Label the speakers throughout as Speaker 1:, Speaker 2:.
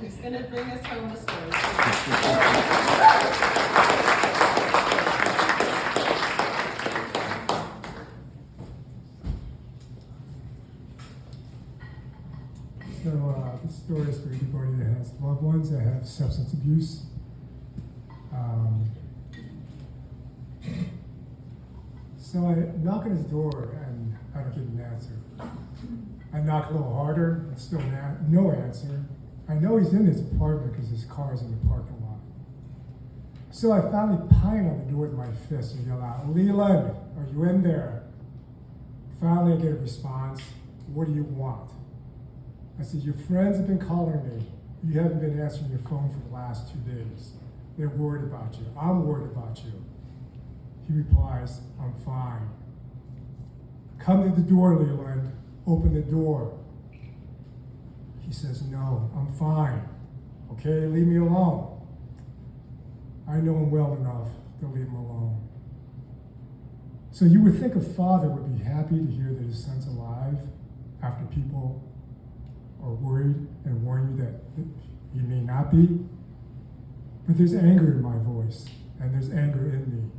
Speaker 1: He's going to bring us home a story.
Speaker 2: So this story is for anybody that has loved ones that have substance abuse. So I knock on his door and I don't get an answer. I knock a little harder, and still no answer. I know he's in his apartment because his car is in the parking lot. So I finally pound on the door with my fist and yell out, "Leland, are you in there?" Finally I get a response, "What do you want?" I said, "Your friends have been calling me. You haven't been answering your phone for the last 2 days. They're worried about you. I'm worried about you." He replies, "I'm fine." "Come to the door, Leland. Open the door." He says, "No, I'm fine. Okay, leave me alone." I know him well enough to leave him alone. So you would think a father would be happy to hear that his son's alive after people are worried and warn you that he may not be. But there's anger in my voice, and there's anger in me.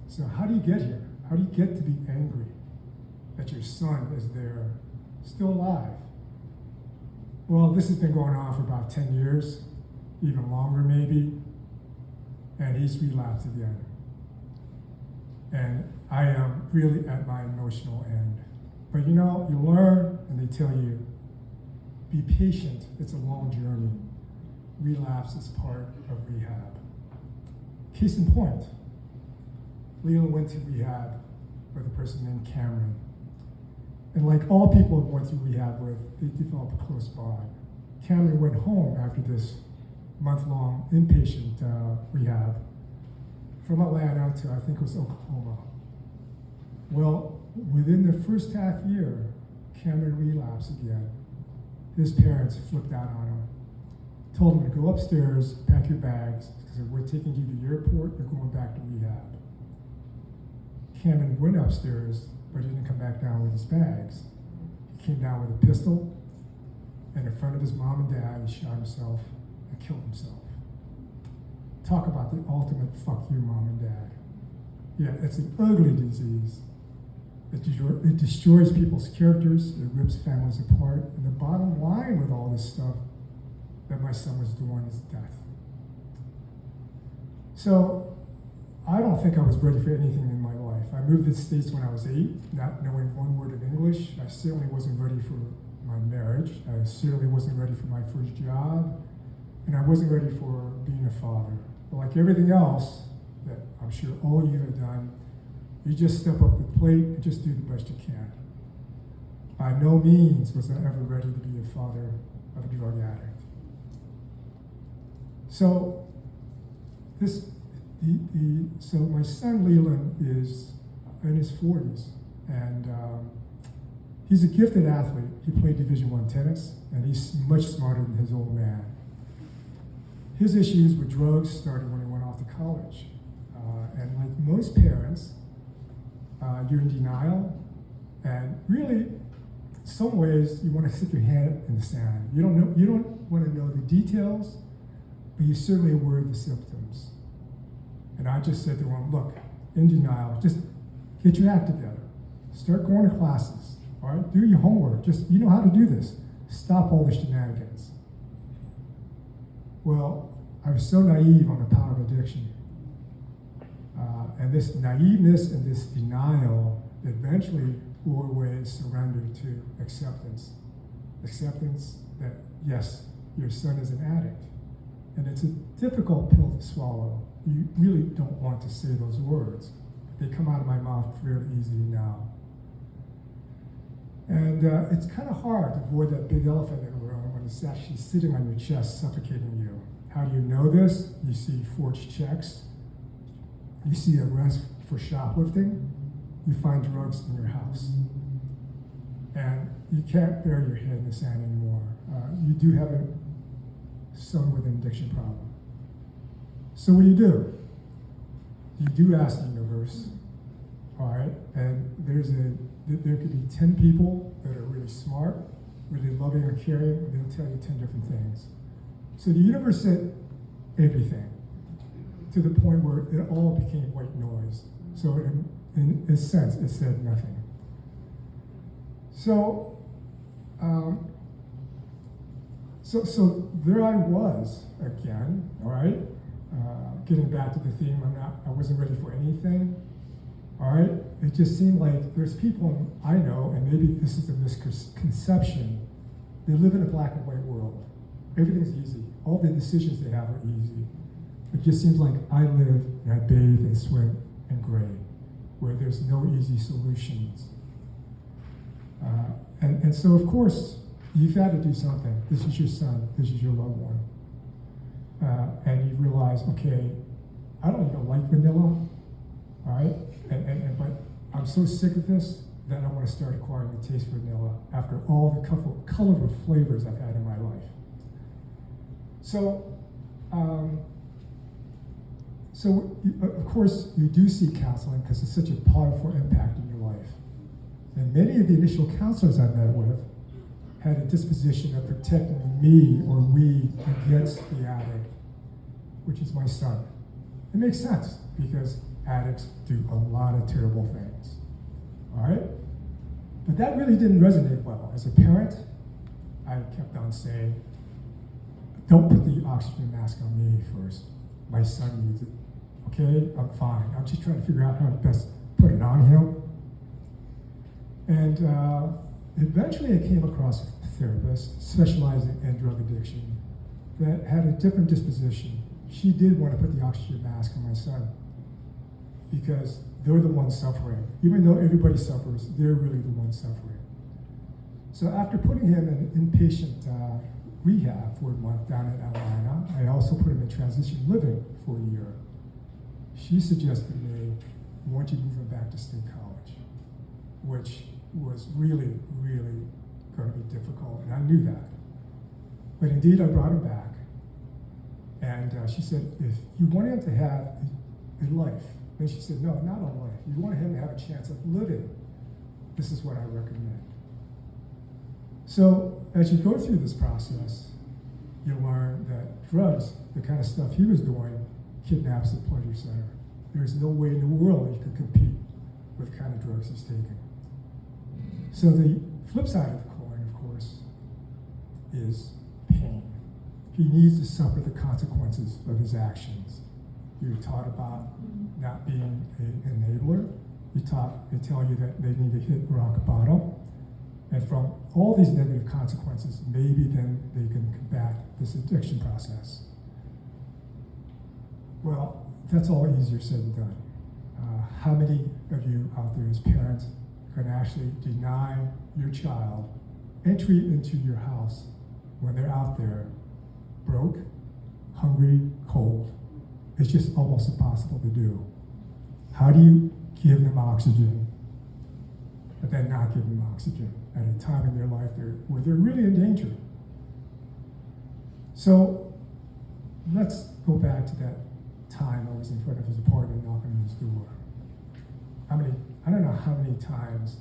Speaker 2: So how do you get here? How do you get to be angry that your son is there, still alive? Well, this has been going on for about 10 years, even longer maybe, and he's relapsed again. And I am really at my emotional end. But you know, you learn, and they tell you, be patient, it's a long journey. Relapse is part of rehab. Case in point, Leland went to rehab with a person named Cameron. And like all people I've went through rehab with, they develop a close bond. Cameron went home after this month-long inpatient rehab from Atlanta to, I think it was Oklahoma. Well, within the first half year, Cameron relapsed again. His parents flipped out on him, told him to go upstairs, pack your bags, because we're taking you to the airport, you're going back to rehab. Cameron went upstairs, but he didn't come back down with his bags. He came down with a pistol, and in front of his mom and dad, he shot himself and killed himself. Talk about the ultimate fuck you, mom and dad. Yeah, it's an ugly disease. It destroys people's characters, it rips families apart, and the bottom line with all this stuff that my son was doing is death. So, I don't think I was ready for anything in my life. I moved to the States when I was 8, not knowing one word of English. I certainly wasn't ready for my marriage. I certainly wasn't ready for my first job. And I wasn't ready for being a father. But like everything else that I'm sure all of you have done, you just step up to the plate and just do the best you can. By no means was I ever ready to be a father of a drug addict. So so my son Leland is in his 40s, and he's a gifted athlete. He played Division I tennis, and he's much smarter than his old man. His issues with drugs started when he went off to college. And like most parents, you're in denial, and really, in some ways, you want to stick your head in the sand. You don't want to know the details, but you're certainly aware of the symptoms. And I just said to him, look, in denial, just get your act together. Start going to classes, all right? Do your homework. Just, you know how to do this. Stop all the shenanigans. Well, I was so naive on the power of addiction. And this naiveness and this denial eventually bore away and surrendered to acceptance. Acceptance that, yes, your son is an addict. And it's a difficult pill to swallow. You really don't want to say those words. They come out of my mouth fairly easily now. And it's kind of hard to avoid that big elephant in the room when it's actually sitting on your chest, suffocating you. How do you know this? You see forged checks. You see arrests for shoplifting. You find drugs in your house. And you can't bury your head in the sand anymore. You do have a son with an addiction problem. So what do? You do ask the universe, all right? And there could be 10 people that are really smart, really loving and caring, and they'll tell you 10 different things. So the universe said everything to the point where it all became white noise. So in a sense, it said nothing. So, so there I was again, all right? Getting back to the theme, I wasn't ready for anything, all right? It just seemed like there's people I know, and maybe this is a misconception, they live in a black and white world. Everything's easy. All the decisions they have are easy. It just seems like I live and I bathe and swim in gray, where there's no easy solutions. And so, of course, you've had to do something. This is your son. This is your loved one. And you realize, okay, I don't even like vanilla, all right? But I'm so sick of this that I want to start acquiring a taste for vanilla after all the colorful flavors I've had in my life. So, of course, you do seek counseling because it's such a powerful impact in your life. And many of the initial counselors I met with had a disposition of protecting me or we against the addict, which is my son. It makes sense because addicts do a lot of terrible things, all right? But that really didn't resonate well. As a parent, I kept on saying, don't put the oxygen mask on me first. My son needs it. Okay, I'm fine. I'm just trying to figure out how to best put it on him. And eventually I came across a therapist specializing in drug addiction that had a different disposition. She did want to put the oxygen mask on my son because they're the ones suffering. Even though everybody suffers, they're really the ones suffering. So after putting him in inpatient rehab for a month down in Atlanta, I also put him in transition living for a year. She suggested to me, I want you to move him back to State College, which was really, really going to be difficult, and I knew that. But indeed, I brought him back, and she said, if you want him to have a life, then she said, no, not a life. You want him to have a chance of living. This is what I recommend. So as you go through this process, you learn that drugs, the kind of stuff he was doing, kidnaps the pleasure center. There's no way in the world you could compete with the kind of drugs he's taking. So the flip side of the coin, of course, is pain. He needs to suffer the consequences of his actions. You're taught about not being an enabler. They tell you that they need to hit rock bottom. And from all these negative consequences, maybe then they can combat this addiction process. Well, that's all easier said than done. How many of you out there as parents can actually deny your child entry into your house when they're out there broke, hungry, cold? It's just almost impossible to do. How do you give them oxygen, but then not give them oxygen at a time in their life where they're really in danger? So let's go back to that time I was in front of his apartment knocking on his door. I don't know how many times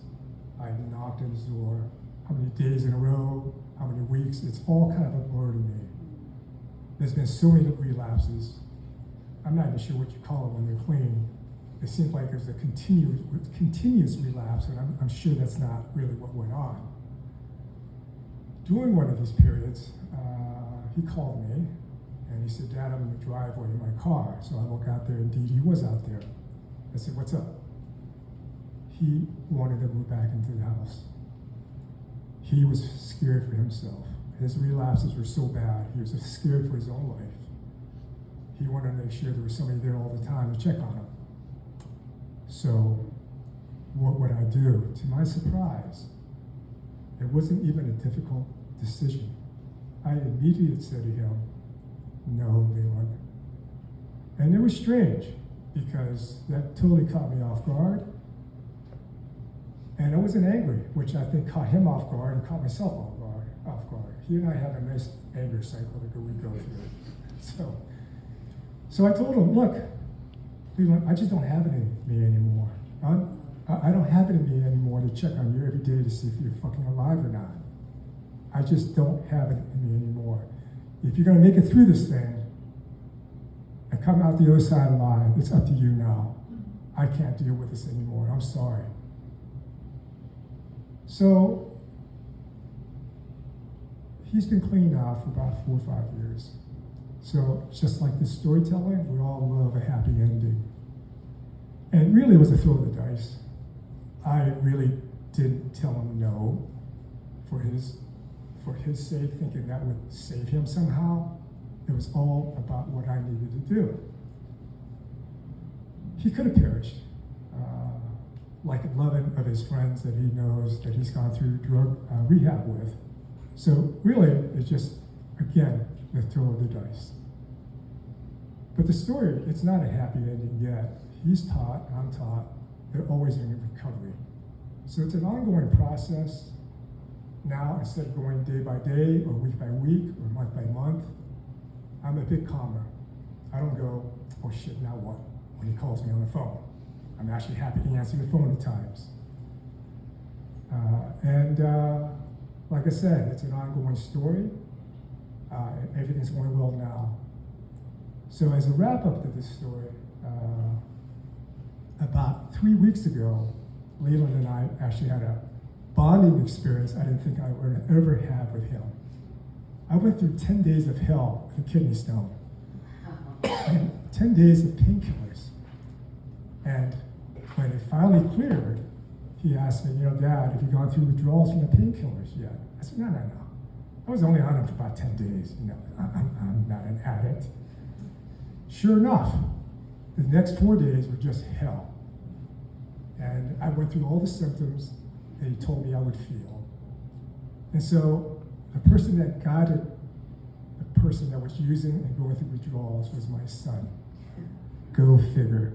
Speaker 2: I knocked on his door, how many days in a row, how many weeks. It's all kind of a blur to me. There's been so many relapses. I'm not even sure what you call it when they're clean. It seems like there's a continuous relapse, and I'm sure that's not really what went on. During one of these periods, he called me, and he said, Dad, I'm in the driveway in my car. So I look out there, indeed he was out there. I said, what's up? He wanted to move back into the house. He was scared for himself. His relapses were so bad, he was scared for his own life. He wanted to make sure there was somebody there all the time to check on him. So what would I do? To my surprise, it wasn't even a difficult decision. I immediately said to him, no, Leland. And it was strange because that totally caught me off guard. And I wasn't angry, which I think caught him off guard and caught myself off guard. He and I have a nice anger cycle that we go through. So I told him, look, Leland, I just don't have it in me anymore. I don't have it in me anymore to check on you every day to see if you're fucking alive or not. I just don't have it in me anymore. if you're going to make it through this thing and come out the other side alive, it's up to you now. I can't deal with this anymore. I'm sorry. So he's been clean now for about 4 or 5 years. So just like this storytelling, we all love a happy ending. And really it was a throw of the dice. I really didn't tell him no for his sake, thinking that would save him somehow. It was all about what I needed to do. He could have perished, like 11 of his friends that he knows that he's gone through drug rehab with. So really, it's just, again, the throw of the dice. But the story, it's not a happy ending yet. He's taught, I'm taught, they're always in recovery. So it's an ongoing process. Now, instead of going day by day, or week by week, or month by month, I'm a bit calmer. I don't go, oh shit, now what? When he calls me on the phone. I'm actually happy to answer the phone at times. Like I said, it's an ongoing story. Everything's going well now. So as a wrap up to this story, about 3 weeks ago, Leland and I actually had a bonding experience I didn't think I would ever have with him. I went through 10 days of hell with a kidney stone. And 10 days of painkillers. And when it finally cleared, he asked me, Dad, have you gone through withdrawals from the painkillers yet? I said, no. I was only on them for about 10 days. I'm not an addict. Sure enough, the next 4 days were just hell. And I went through all the symptoms that he told me I would feel. And so the person that guided the person that was using and going through withdrawals was my son. Go figure.